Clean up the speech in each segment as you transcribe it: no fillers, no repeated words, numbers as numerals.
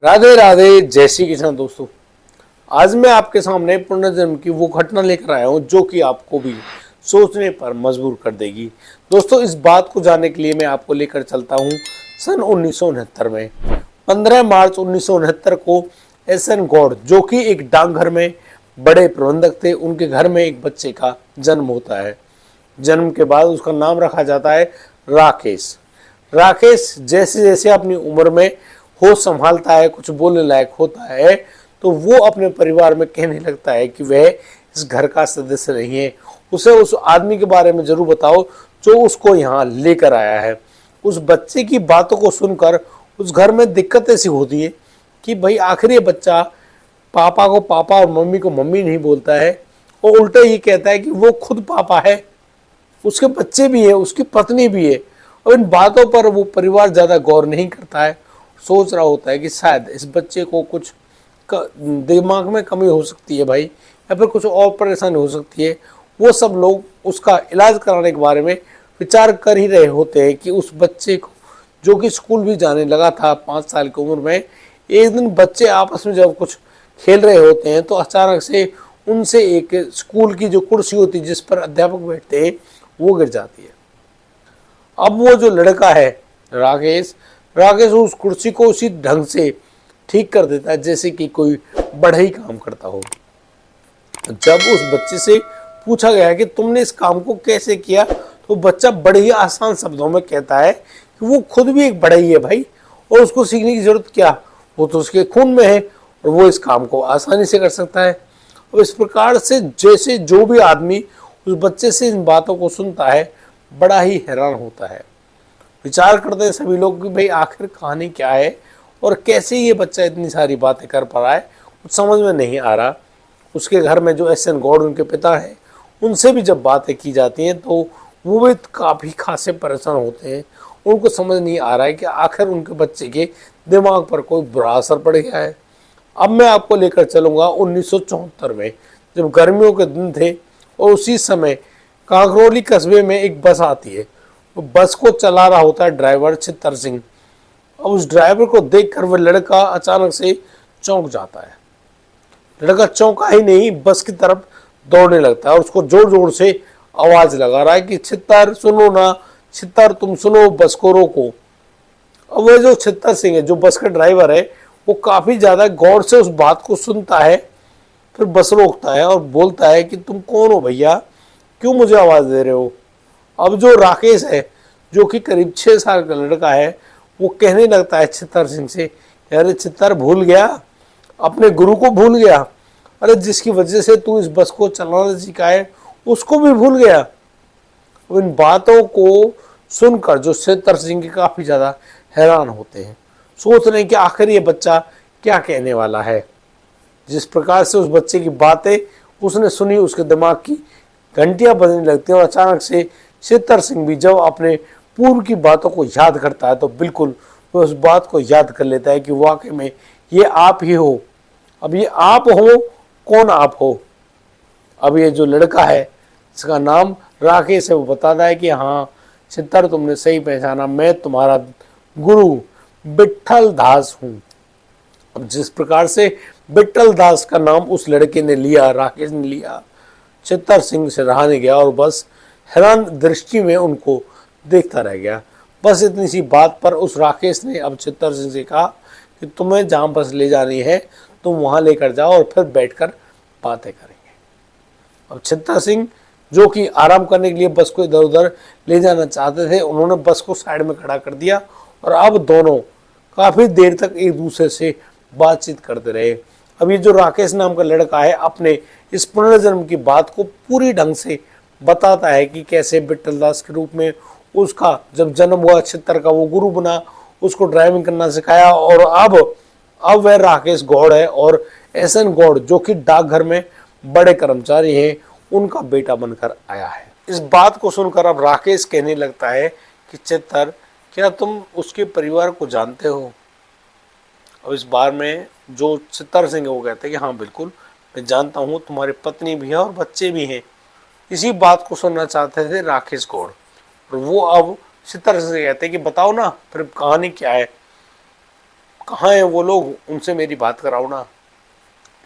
राधे राधे, जय श्री कृष्ण दोस्तों। आज मैं आपके सामने पुनर्जन्म की वो घटना लेकर आया हूँ जो कि आपको भी सोचने पर मजबूर कर देगी। दोस्तों, इस बात को जानने के लिए मैं आपको लेकर चलता हूँ सन 1969 में। 15 मार्च 1969 को एस.एन. गौड़, जो कि एक डाकघर में बड़े प्रबंधक थे, उनके घर में एक बच्चे का जन्म होता है। जन्म के बाद उसका नाम रखा जाता है राकेश। राकेश जैसे जैसे अपनी उम्र में होश संभालता है, कुछ बोलने लायक होता है, तो वो अपने परिवार में कहने लगता है कि वह इस घर का सदस्य नहीं है। उसे उस आदमी के बारे में जरूर बताओ जो उसको यहाँ लेकर आया है। उस बच्चे की बातों को सुनकर उस घर में दिक्कत ऐसी होती है कि भाई आखिर ये बच्चा पापा को पापा और मम्मी को मम्मी नहीं बोलता है, और उल्टा ही कहता है कि वो खुद पापा है, उसके बच्चे भी है, उसकी पत्नी भी है। और इन बातों पर वो परिवार ज़्यादा गौर नहीं करता है। सोच रहा होता है कि शायद इस बच्चे को कुछ दिमाग में कमी हो सकती है भाई, या फिर कुछ और परेशानी हो सकती है। वो सब लोग उसका इलाज कराने के बारे में विचार कर ही रहे होते हैं कि उस बच्चे को, जो कि स्कूल भी जाने लगा था 5 साल की उम्र में, एक दिन बच्चे आपस में जब कुछ खेल रहे होते हैं तो अचानक से उनसे एक स्कूल की जो कुर्सी होती है जिस पर अध्यापक बैठते हैं वो गिर जाती है। अब वो जो लड़का है राकेश राकेश उस कुर्सी को उसी ढंग से ठीक कर देता है जैसे कि कोई बढ़ई काम करता हो। जब उस बच्चे से पूछा गया कि तुमने इस काम को कैसे किया, तो बच्चा बड़े ही आसान शब्दों में कहता है कि वो खुद भी एक बढ़ई है भाई, और उसको सीखने की जरूरत क्या, वो तो उसके खून में है और वो इस काम को आसानी से कर सकता है। और इस प्रकार से जैसे जो भी आदमी उस बच्चे से इन बातों को सुनता है बड़ा ही हैरान होता है। विचार करते हैं सभी लोग कि भाई आखिर कहानी क्या है और कैसे ये बच्चा इतनी सारी बातें कर पा रहा है, कुछ समझ में नहीं आ रहा। उसके घर में जो एस.एन. गौड़ उनके पिता हैं, उनसे भी जब बातें की जाती हैं तो वो भी काफ़ी खासे परेशान होते हैं। उनको समझ नहीं आ रहा है कि आखिर उनके बच्चे के दिमाग पर कोई बुरा असर पड़ गया है। अब मैं आपको लेकर चलूँगा 1974 में, जब गर्मियों के दिन थे, और उसी समय कांकरोली कस्बे में एक बस आती है। वो बस को चला रहा होता है ड्राइवर छितर सिंह। अब उस ड्राइवर को देखकर वह लड़का अचानक से चौंक जाता है। लड़का चौंका ही नहीं, बस की तरफ दौड़ने लगता है और उसको जोर जोर से आवाज लगा रहा है कि छितर सुनो ना, छितर तुम सुनो, बस को रोको। अब वह जो छितर सिंह है, जो बस का ड्राइवर है, वो काफी ज्यादा गौर से उस बात को सुनता है, फिर बस रोकता है और बोलता है कि तुम कौन हो भैया, क्यों मुझे आवाज दे रहे हो। अब जो राकेश है, जो कि करीब 6 साल का लड़का है, वो कहने लगता है छितर सिंह से, अरे छितर भूल गया, अपने गुरु को भूल गया, अरे जिसकी वजह से तू इस बस को चलाना सीखा है उसको भी भूल गया। इन बातों को सुनकर जो छितर सिंह काफी ज्यादा हैरान होते हैं, सोच रहे हैं कि आखिर ये बच्चा क्या कहने वाला है। जिस प्रकार से उस बच्चे की बातें उसने सुनी, उसके दिमाग की घंटियां बजने लगती हैं, और अचानक से छितर सिंह भी जब अपने पूर्व की बातों को याद करता है तो बिल्कुल वो उस बात को याद कर लेता है कि वाकई में ये आप ही हो। अब ये आप हो, कौन आप हो। अब ये जो लड़का है इसका नाम राकेश है, वो बताता है कि हाँ छितर, तुमने सही पहचाना, मैं तुम्हारा गुरु विट्ठल दास हूँ। अब जिस प्रकार से विट्ठल दास का नाम उस लड़के ने लिया, राकेश ने लिया, छितर सिंह से रहा नहीं गया और बस हैरान दृष्टि में उनको देखता रह गया। बस इतनी सी बात पर उस राकेश ने अब छितर सिंह से कहा कि तुम्हें जहाँ बस ले जानी है तुम वहाँ लेकर जाओ और फिर बैठकर बातें करेंगे। अब छितर सिंह, जो कि आराम करने के लिए बस को इधर उधर ले जाना चाहते थे, उन्होंने बस को साइड में खड़ा कर दिया और अब दोनों काफ़ी देर तक एक दूसरे से बातचीत करते रहे। अब ये जो राकेश नाम का लड़का है अपने इस पुनर्जन्म की बात को पूरी ढंग से बताता है कि कैसे विट्ठल दास के रूप में उसका जब जन्म हुआ, छितर का वो गुरु बना, उसको ड्राइविंग करना सिखाया, और अब वह राकेश गौड़ है और एस.एन. गौड़, जो कि डाकघर में बड़े कर्मचारी हैं, उनका बेटा बनकर आया है। इस बात को सुनकर अब राकेश कहने लगता है कि छितर, क्या तुम उसके परिवार को जानते हो। अब इस बार में जो छितर सिंह है वो कहते हैं कि हाँ बिल्कुल मैं जानता हूँ, तुम्हारी पत्नी भी है और बच्चे भी हैं। इसी बात को सुनना चाहते थे राकेश गौड़, और वो अब छितर से कहते हैं कि बताओ ना फिर कहानी क्या है। कहाँ हैं वो लोग, उनसे मेरी बात कराओ ना।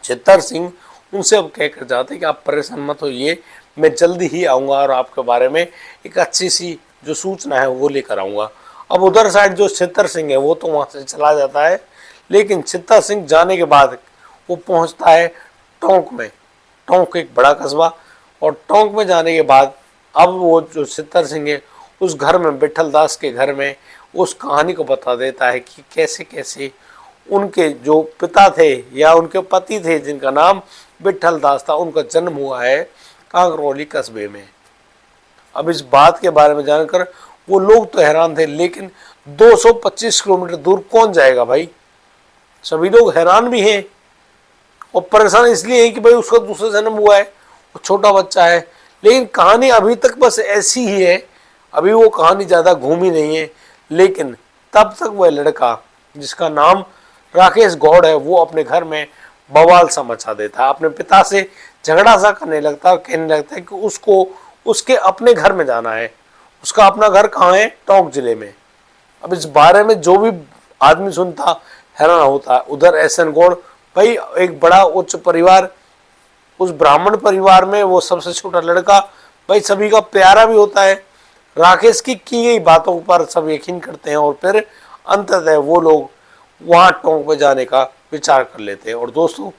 चित्तर सिंह उनसे अब कह कर जाते कि आप परेशान मत होइए, मैं जल्दी ही आऊँगा और आपके बारे में एक अच्छी सी जो सूचना है वो लेकर आऊँगा। अब उधर साइड जो चित्तर सिंह है वो तो वहाँ से चला जाता है, लेकिन चित्तर सिंह जाने के बाद वो पहुँचता है टोंक में। टोंक एक बड़ा कस्बा, और टोंक में जाने के बाद अब वो जो चित्तर सिंह है उस घर में, विठल दास के घर में, उस कहानी को बता देता है कि कैसे कैसे उनके जो पिता थे या उनके पति थे जिनका नाम विठल दास था, उनका जन्म हुआ है कांकरौली कस्बे में। अब इस बात के बारे में जानकर वो लोग तो हैरान थे, लेकिन 225 किलोमीटर दूर कौन जाएगा भाई। सभी लोग हैरान भी हैं और परेशान इसलिए है कि भाई उसका दूसरा जन्म हुआ है, वो छोटा बच्चा है। लेकिन कहानी अभी तक बस ऐसी ही है, अभी वो कहानी ज़्यादा घूमी नहीं है। लेकिन तब तक वह लड़का जिसका नाम राकेश गौड़ है वो अपने घर में बवाल सा मचा देता है, अपने पिता से झगड़ा सा करने लगता है, कहने लगता है कि उसको उसके अपने घर में जाना है। उसका अपना घर कहाँ है, टोंक जिले में। अब इस बारे में जो भी आदमी सुनता हैरान होता। उधर एसएन गौड़ भाई एक बड़ा उच्च परिवार, उस ब्राह्मण परिवार में वो सबसे छोटा लड़का, भाई सभी का प्यारा भी होता है। राकेश की गई बातों पर सब यकीन करते हैं और फिर अंततः वो लोग वहाँ टोंक में जाने का विचार कर लेते हैं। और दोस्तों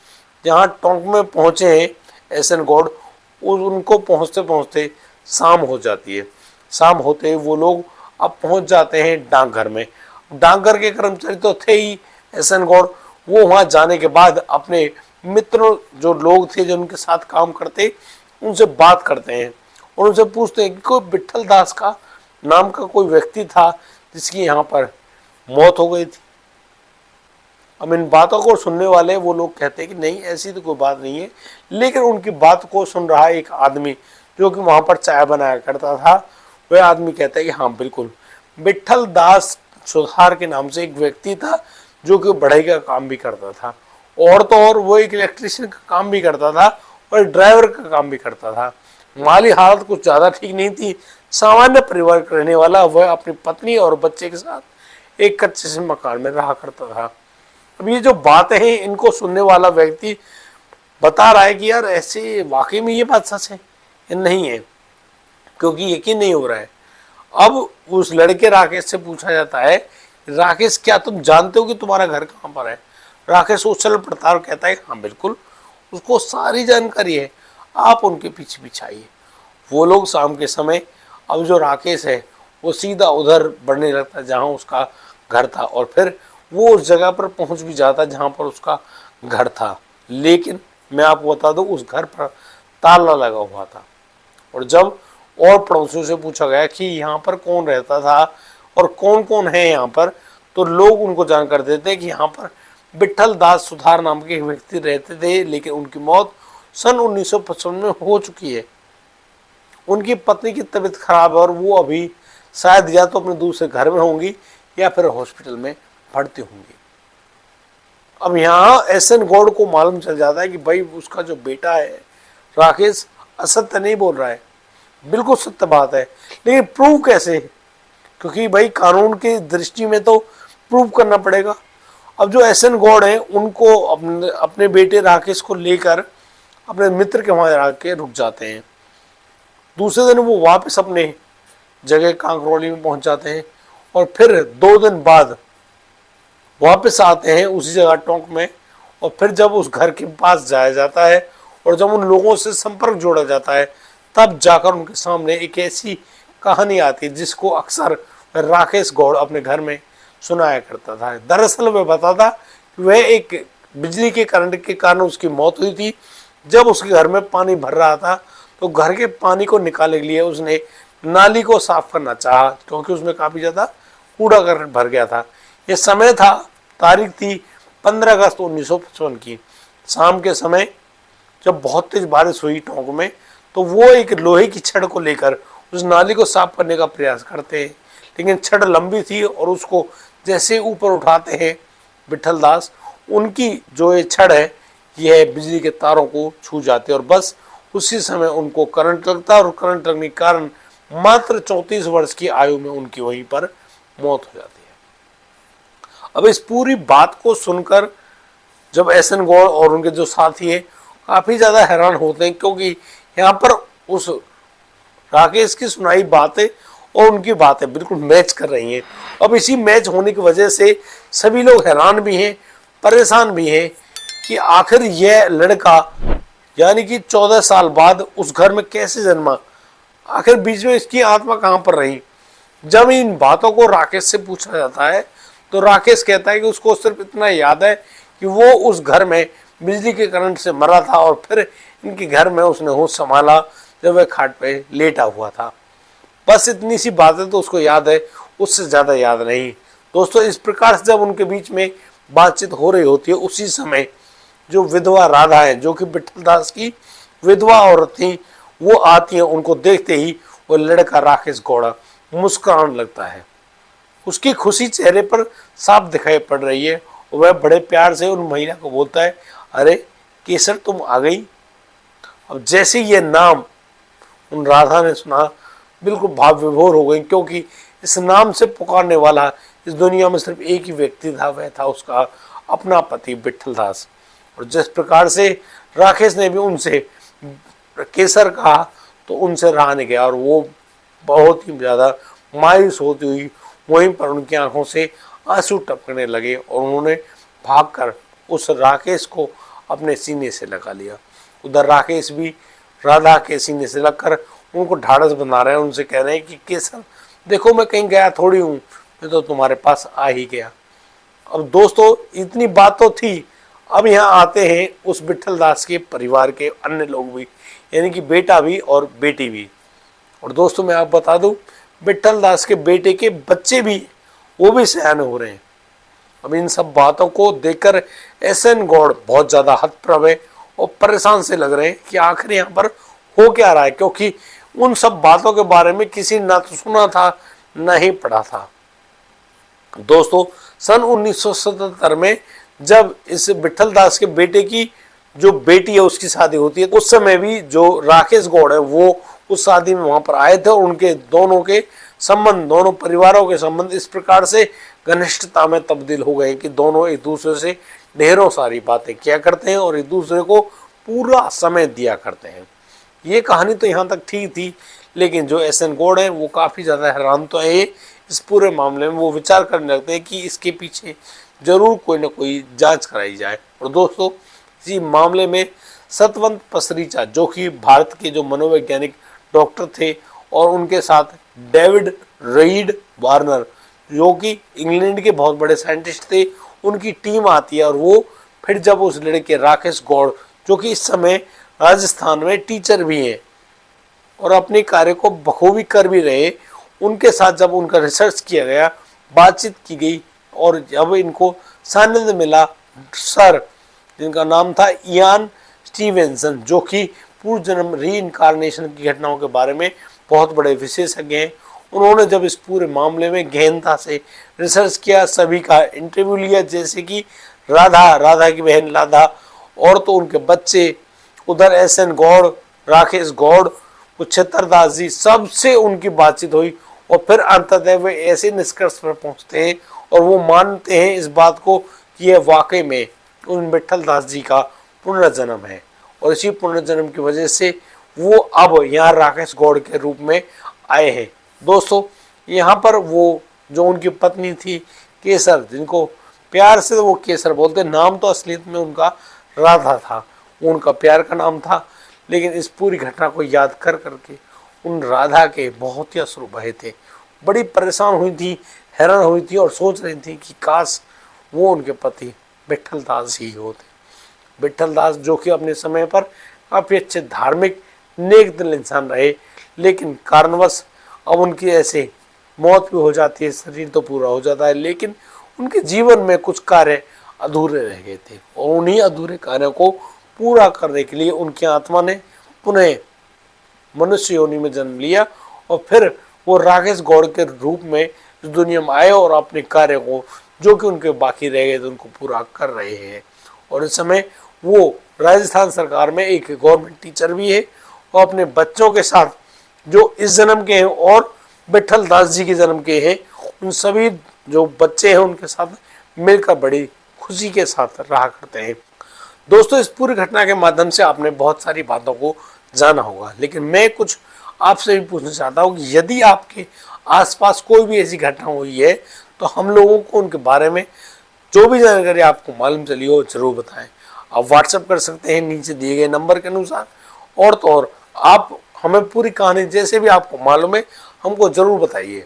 जहाँ टोंक में पहुँचे हैं एसएन गौड़, उनको पहुँचते पहुँचते शाम हो जाती है। शाम होते ही वो लोग अब पहुँच जाते हैं डाकघर में। डाकघर के कर्मचारी तो थे ही एसएन गौड़, वो वहाँ जाने के बाद अपने मित्रों जो लोग थे जो उनके साथ काम करते, उनसे बात करते हैं और उनसे पूछते हैं कि कोई विठल दास का नाम का कोई व्यक्ति था जिसकी यहाँ पर मौत हो गई थी। अब इन बातों को सुनने वाले वो लोग कहते हैं कि नहीं, ऐसी तो कोई बात नहीं है। लेकिन उनकी बात को सुन रहा एक आदमी जो कि वहाँ पर चाय बनाया करता था, वह आदमी कहता है कि हाँ बिल्कुल, विठल दास सुधार के नाम से एक व्यक्ति था जो कि बढ़ई का काम भी करता था, और तो और वो एक इलेक्ट्रिशियन का काम भी करता था और ड्राइवर का काम भी करता था। माली हालत कुछ ज़्यादा ठीक नहीं थी, सामान्य परिवार का रहने वाला वह अपनी पत्नी और बच्चे के साथ एक कच्चे से मकान में रहा करता था। अब ये जो बातें हैं इनको सुनने वाला व्यक्ति बता रहा है कि यार ऐसे वाकई में ये बात सच है या नहीं है, क्योंकि यकीन नहीं हो रहा है। अब उस लड़के राकेश से पूछा जाता है, राकेश क्या तुम जानते हो कि तुम्हारा घर कहाँ पर है। राकेश उछल पड़ता और कहता है हाँ बिल्कुल, उसको सारी जानकारी है, आप उनके पीछे पीछे आइए। वो लोग शाम के समय, अब जो राकेश है वो सीधा उधर बढ़ने लगता है जहाँ उसका घर था, और फिर वो उस जगह पर पहुँच भी जाता जहाँ पर उसका घर था। लेकिन मैं आपको बता दूँ उस घर पर ताला लगा हुआ था। और जब और पड़ोसियों से पूछा गया कि यहाँ पर कौन रहता था और कौन कौन है यहाँ पर, तो लोग उनको जानकर देते हैं कि यहाँ पर विठल दास सुधार नाम के एक व्यक्ति रहते थे, लेकिन उनकी मौत सन 1955 में हो चुकी है। उनकी पत्नी की तबीयत खराब है और वो अभी शायद या तो अपने दूसरे घर में होंगी या फिर हॉस्पिटल में भर्ती होंगी। अब यहाँ एसएन गौड़ को मालूम चल जाता है कि भाई उसका जो बेटा है राकेश असत्य नहीं बोल रहा है, बिल्कुल सत्य बात है। लेकिन प्रूव कैसे, क्योंकि भाई कानून की दृष्टि में तो प्रूव करना पड़ेगा। अब जो एसएन गौड़ हैं उनको अपने बेटे राकेश को लेकर अपने मित्र के वहाँ आके रुक जाते हैं। दूसरे दिन वो वापस अपने जगह कांकरौली में पहुँच जाते हैं और फिर 2 दिन बाद वापस आते हैं उसी जगह टोंक में। और फिर जब उस घर के पास जाया जाता है और जब उन लोगों से संपर्क जोड़ा जाता है, तब जाकर उनके सामने एक ऐसी कहानी आती है जिसको अक्सर राकेश गौड़ अपने घर में सुनाया करता था। दरअसल वह बताता कि वह एक बिजली के करंट के कारण उसकी मौत हुई थी। जब उसके घर में पानी भर रहा था तो घर के पानी को निकालने के लिए उसने नाली को साफ करना चाहा, क्योंकि उसमें काफ़ी ज़्यादा कूड़ा करकट भर गया था। ये समय था, तारीख थी 15 अगस्त 1955 की। शाम के समय जब बहुत तेज बारिश हुई टोंक में, तो वो एक लोहे की छड़ को लेकर उस नाली को साफ करने का प्रयास करते हैं, लेकिन छड़ लंबी थी और उसको जैसे ऊपर उठाते हैं विठल दास, उनकी जो ये छड़ है यह बिजली के तारों को छू जाते और बस उसी समय उनको करंट लगता है और करंट लगने के कारण मात्र 34 वर्ष की आयु में उनकी वहीं पर मौत हो जाती है। अब इस पूरी बात को सुनकर जब एस एन गौड़ और उनके जो साथी हैं काफी ज्यादा हैरान होते हैं, क्योंकि यहाँ पर उस राकेश की सुनाई बातें और उनकी बातें बिल्कुल मैच कर रही हैं। अब इसी मैच होने की वजह से सभी लोग हैरान भी हैं, परेशान भी हैं कि आखिर यह लड़का यानी कि 14 साल बाद उस घर में कैसे जन्मा, आखिर बीच में इसकी आत्मा कहां पर रही। जब इन बातों को राकेश से पूछा जाता है तो राकेश कहता है कि उसको सिर्फ इतना याद है कि वो उस घर में बिजली के करंट से मरा था और फिर इनके घर में उसने होश संभाला जब वह खाट पे लेटा हुआ था। बस इतनी सी बातें तो उसको याद है, उससे ज्यादा याद नहीं। दोस्तों, इस प्रकार से जब उनके बीच में बातचीत हो रही होती है, उसी समय जो विधवा राधा है, जो कि विठल दास की विधवा औरत थी, वो आती है। उनको देखते ही वो लड़का राकेश गौड़ा मुस्कुराने लगता है। उसकी खुशी चेहरे पर साफ दिखाई पड़ रही है। वह बड़े प्यार से उन महिला को बोलता है, अरे केसर तुम आ गई। अब जैसे ये नाम उन राधा ने सुना, बिल्कुल भाव विभोर हो गई, क्योंकि इस नाम से पुकारने वाला इस दुनिया में सिर्फ एक ही व्यक्ति था, वह था उसका अपना पति विठल दास। और जिस प्रकार से राकेश ने भी उनसे केसर कहा तो उनसे रहा नहीं गया और वो बहुत ही ज्यादा मायूस होती हुई वहीं पर उनकी आंखों से आंसू टपकने लगे और उन्होंने भागकर उस राकेश को अपने सीने से लगा लिया। उधर राकेश भी राधा के सीने से लगकर उनको ढाढ़स बना रहे हैं, उनसे कह रहे हैं कि केसर देखो, मैं कहीं गया थोड़ी हूँ, मैं तो तुम्हारे पास आ ही गया। अब दोस्तों, इतनी बात तो थी, अब यहाँ आते हैं उस विठल दास के परिवार के अन्य लोग भी, यानी कि बेटा भी और बेटी भी। और दोस्तों, मैं आप बता दूं, विठल दास के बेटे के बच्चे भी, वो भी सयाने हो रहे हैं। अब इन सब बातों को देखकर एस एन गौड़ बहुत ज्यादा हतप्रभ है और परेशान से लग रहे हैं कि आखिर यहाँ पर हो क्या रहा है, क्योंकि उन सब बातों के बारे में किसी ना तो सुना था ना ही पढ़ा था। दोस्तों, सन 1977 में जब इस विठल दास के बेटे की जो बेटी है उसकी शादी होती है, उस समय भी जो राकेश गौड़ है वो उस शादी में वहां पर आए थे और उनके दोनों के संबंध, दोनों परिवारों के संबंध इस प्रकार से घनिष्ठता में तब्दील हो गए कि दोनों एक दूसरे से ढेरों सारी बातें किया करते हैं और एक दूसरे को पूरा समय दिया करते हैं। ये कहानी तो यहाँ तक ठीक थी, लेकिन जो एस एन गौड़ है वो काफी ज्यादा हैरान तो है इस पूरे मामले में। वो विचार करने लगते हैं कि इसके पीछे जरूर कोई ना कोई जांच कराई जाए। और दोस्तों, इसी मामले में सतवंत पसरीचा, जो कि भारत के जो मनोवैज्ञानिक डॉक्टर थे, और उनके साथ डेविड रीड वार्नर, जो कि इंग्लैंड के बहुत बड़े साइंटिस्ट थे, उनकी टीम आती है। और वो फिर जब उस लड़के राकेश गौड़, जो कि इस समय राजस्थान में टीचर भी हैं और अपने कार्य को बखूबी कर भी रहे, उनके साथ जब उनका रिसर्च किया गया, बातचीत की गई और जब इनको सानिध्य मिला सर, जिनका नाम था इयान स्टीवेंसन, जो कि पूर्व जन्म री-इनकार्नेशन की घटनाओं के बारे में बहुत बड़े विशेषज्ञ हैं, उन्होंने जब इस पूरे मामले में गहनता से रिसर्च किया, सभी का इंटरव्यू लिया, जैसे कि राधा की बहन राधा और तो उनके बच्चे, उधर एस एन गौड़, राकेश गौड़, उच्चतर दास जी, सबसे उनकी बातचीत हुई और फिर अंततः वे ऐसे निष्कर्ष पर पहुंचते हैं और वो मानते हैं इस बात को कि यह वाकई में उन विठल दास जी का पुनर्जन्म है और इसी पुनर्जन्म की वजह से वो अब यहाँ राकेश गौड़ के रूप में आए हैं। दोस्तों, यहाँ पर वो जो उनकी पत्नी थी केसर, जिनको प्यार से वो केसर बोलते, नाम तो असलियत में उनका राधा था, वो उनका प्यार का नाम था, लेकिन इस पूरी घटना को याद कर करके उन राधा के बहुत ही अश्रु बहे थे, बड़ी परेशान हुई थी, हैरान हुई थी और सोच रही थी कि काश वो उनके पति विठल दास ही होते। विठल दास जो कि अपने समय पर काफ़ी अच्छे धार्मिक नेक दिल इंसान रहे, लेकिन कारणवश अब उनकी ऐसे मौत भी हो जाती है, शरीर तो पूरा हो जाता है, लेकिन उनके जीवन में कुछ कार्य अधूरे रह गए थे और उन्हीं अधूरे कार्यों को पूरा करने के लिए उनकी आत्मा ने पुनः मनुष्य योनि में जन्म लिया और फिर वो राकेश गौड़ के रूप में इस दुनिया में आए और अपने कार्य को जो कि उनके बाकी रह गए थे उनको पूरा कर रहे हैं। और इस समय वो राजस्थान सरकार में एक गवर्नमेंट टीचर भी है और अपने बच्चों के साथ जो इस जन्म के हैं और विठल दास जी के जन्म के हैं, उन सभी जो बच्चे हैं उनके साथ मिलकर बड़ी खुशी के साथ रहा करते हैं। दोस्तों, इस पूरी घटना के माध्यम से आपने बहुत सारी बातों को जाना होगा, लेकिन मैं कुछ आपसे भी पूछना चाहता हूँ कि यदि आपके आसपास कोई भी ऐसी घटना हुई है तो हम लोगों को उनके बारे में जो भी जानकारी आपको मालूम चली हो जरूर बताएं। आप व्हाट्सएप कर सकते हैं नीचे दिए गए नंबर के अनुसार, और तो और आप हमें पूरी कहानी जैसे भी आपको मालूम है हमको जरूर बताइए।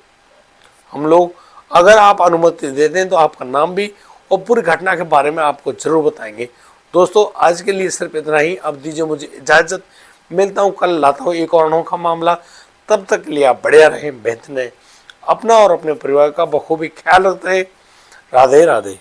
हम लोग अगर आप अनुमति देते हैं तो आपका नाम भी और पूरी घटना के बारे में आपको जरूर बताएंगे। दोस्तों, आज के लिए सिर्फ इतना ही। अब दीजिए मुझे इजाजत, मिलता हूँ कल, लाता हूँ एक और अनोखा मामला। तब तक के लिए आप बढ़िया रहें, बेहतर रहें, अपना और अपने परिवार का बखूबी ख्याल रखते हैं। राधे राधे।